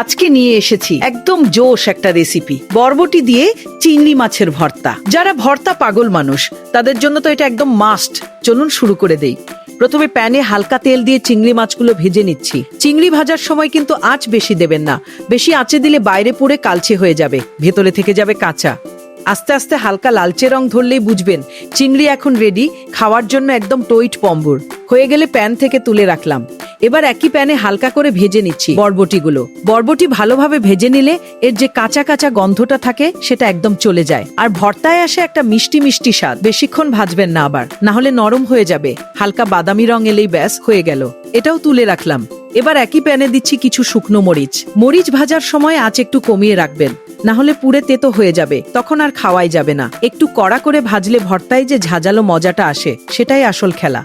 আজকে নিয়ে এসেছি একদম জোশ একটা রেসিপি, বরবটি দিয়ে চিংড়ি মাছের ভর্তা। যারা ভর্তা পাগল মানুষ তাদের জন্য তো এটা একদম মাস্ট। চলুন শুরু করে দেই। প্রথমে প্যানে হালকা তেল দিয়ে চিংড়ি মাছগুলো ভেজে নিচ্ছি। চিংড়ি ভাজার সময় কিন্তু আঁচ বেশি দেবেন না, বেশি আঁচে দিলে বাইরে পুড়ে কালচে হয়ে যাবে, ভেতরে থেকে যাবে কাঁচা। আস্তে আস্তে হালকা লালচে রং ধরলেই বুঝবেন চিংড়ি এখন রেডি, খাওয়ার জন্য একদম টইট পম্বুর হয়ে গেলে প্যান থেকে তুলে রাখলাম। এবার একই প্যানে হালকা করে ভেজে নিচ্ছি বরবটিগুলো। বরবটি ভালোভাবে ভেজে নিলে এর যে কাঁচা কাঁচা গন্ধটা থাকে সেটা একদম চলে যায়, আর ভর্তায় আসে একটা মিষ্টি মিষ্টি স্বাদ। বেশিক্ষণ ভাজবেন না আবার, না হলে নরম হয়ে যাবে। হালকা বাদামি রং এলেই ব্যাস হয়ে গেল। এটাও তুলে রাখলাম। এবার একই প্যানে দিচ্ছি কিছু শুকনো মরিচ। মরিচ ভাজার সময় আঁচ একটু কমিয়ে রাখবেন, না হলে পুড়ে তেতো হয়ে যাবে, তখন আর খাওয়াই যাবে না। একটু কড়া করে ভাজলে ভর্তায় যে ঝাঁঝালো মজাটা আসে সেটাই আসল খেলা।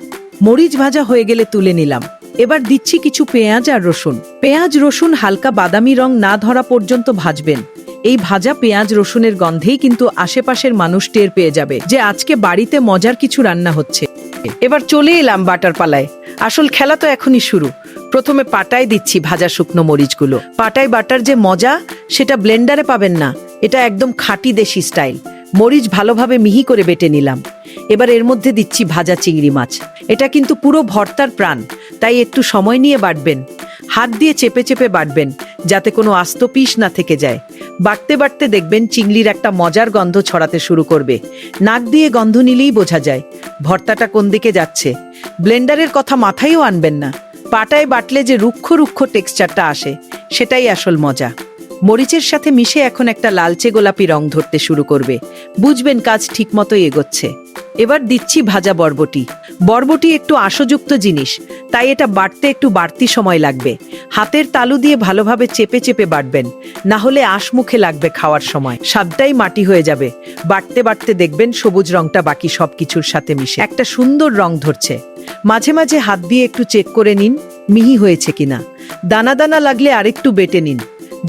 মরিচ ভাজা হয়ে গেলে তুলে নিলাম। এবার দিচ্ছি কিছু পেঁয়াজ আর রসুন। পেঁয়াজ রসুন হালকা বাদামি রং না ধরা পর্যন্ত ভাজবেন। এই ভাজা পেঁয়াজ রসুনের গন্ধেই কিন্তু আশেপাশের মানুষ টের পেয়ে যাবে যে আজকে বাড়িতে মজার কিছু রান্না হচ্ছে। এবার চলে এলাম বাটার পালায়। আসল খেলা তো এখনই শুরু। প্রথমে পাটায় দিচ্ছি ভাজা শুকনো মরিচগুলো। পাটায় বাটার যে মজা সেটা ব্লেন্ডারে পাবেন না, এটা একদম খাঁটি দেশি স্টাইল। মরিচ ভালোভাবে মিহি করে বেটে নিলাম। এবার এর মধ্যে দিচ্ছি ভাজা চিংড়ি মাছ। এটা কিন্তু পুরো ভর্তার প্রাণ, তাই একটু সময় নিয়ে বাটবেন। হাত দিয়ে চেপে চেপে বাটবেন যাতে কোনো আস্ত পিস না থেকে যায়। বাটতে বাটতে দেখবেন চিংড়ির একটা মজার গন্ধ ছড়াতে শুরু করবে। নাক দিয়ে গন্ধ নিলেই বোঝা যায় ভর্তাটা কোন দিকে যাচ্ছে। ব্লেন্ডারের কথা মাথায়ও আনবেন না, পাটায় বাটলে যে রুক্ষ রুক্ষ টেক্সচারটা আসে সেটাই আসল মজা। মরিচের সাথে মিশে এখন একটা লালচে গোলাপি রং ধরতে শুরু করবে, বুঝবেন কাজ ঠিক মতোই এগোচ্ছে। এবার দিচ্ছি ভাজা বরবটি। বরবটি একটু আঁশযুক্ত জিনিস, তাই এটা বাটতে একটু বাড়তি সময় লাগবে। হাতের তালু দিয়ে ভালোভাবে চেপে চেপে বাটবেন, না হলে আঁশ মুখে লাগবে খাওয়ার সময়, স্বাদটাই মাটি হয়ে যাবে। বাটতে বাটতে দেখবেন সবুজ রংটা বাকি সবকিছুর সাথে মিশে একটা সুন্দর রং ধরছে। মাঝে মাঝে হাত দিয়ে একটু চেক করে নিন মিহি হয়েছে কিনা। দানা দানা লাগলে আরেকটু বেটে নিন।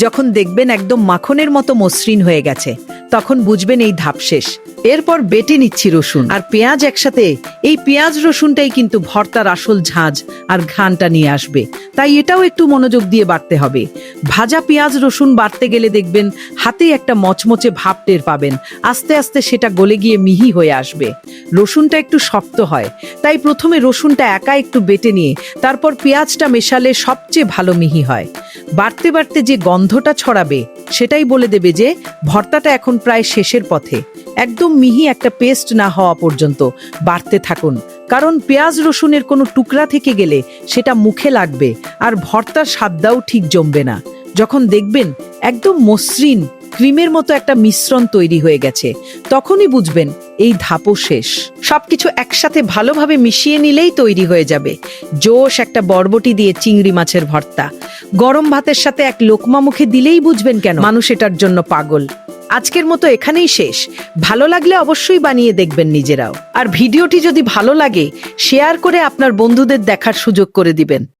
যখন দেখবেন একদম মাখনের মতো মসৃণ হয়ে গেছে তখন বুঝবেন এই ধাপ শেষ। এরপর বেটে নিচ্ছি রসুন আর পেঁয়াজ একসাথে। এই পেঁয়াজ রসুনটাই কিন্তু ভর্তার আসল ঝাঁঝ আর ঘ্রাণটা নিয়ে আসবে, তাই এটাও একটু মনোযোগ দিয়ে বাটতে হবে। ভাজা পেঁয়াজ রসুন বাটতে গেলে দেখবেন হাতে একটা মচমচে ভাব টের পাবেন। আস্তে আস্তে সেটা গলে গিয়ে মিহি হয়ে আসবে। রসুনটা একটু শক্ত হয়, তাই প্রথমে রসুনটা একা একটু বেটে নিয়ে তারপর পেঁয়াজটা মেশালে সবচেয়ে ভালো মিহি হয়। বাড়তে বাড়তে যে গন্ধটা ছড়াবে সেটাই বলে দেবে যে ভর্তাটা এখন প্রায় শেষের পথে। একদম মিহি একটা পেস্ট না হওয়া পর্যন্ত বাড়তে থাকুন, কারণ পেঁয়াজ রসুনের কোনো টুকরা থেকে গেলে সেটা মুখে লাগবে আর ভর্তার স্বাদটাও ঠিক জমবে না। যখন দেখবেন একদম মসৃণ ক্রিমের মতো একটা মিশ্রণ তৈরি হয়ে গেছে তখনই বুঝবেন এই ধাপও শেষ। সবকিছু একসাথে ভালোভাবে মিশিয়ে নিলেই তৈরি হয়ে যাবে জোশ একটা বরবটি দিয়ে চিংড়ি মাছের ভর্তা। গরম ভাতের সাথে এক লোকমা মুখে দিলেই বুঝবেন কেন মানুষ এটার জন্য পাগল। আজকের মতো এখানেই শেষ। ভালো লাগলে অবশ্যই বানিয়ে দেখবেন নিজেরাও। আর ভিডিওটি যদি ভালো লাগে শেয়ার করে আপনার বন্ধুদের দেখার সুযোগ করে দিবেন।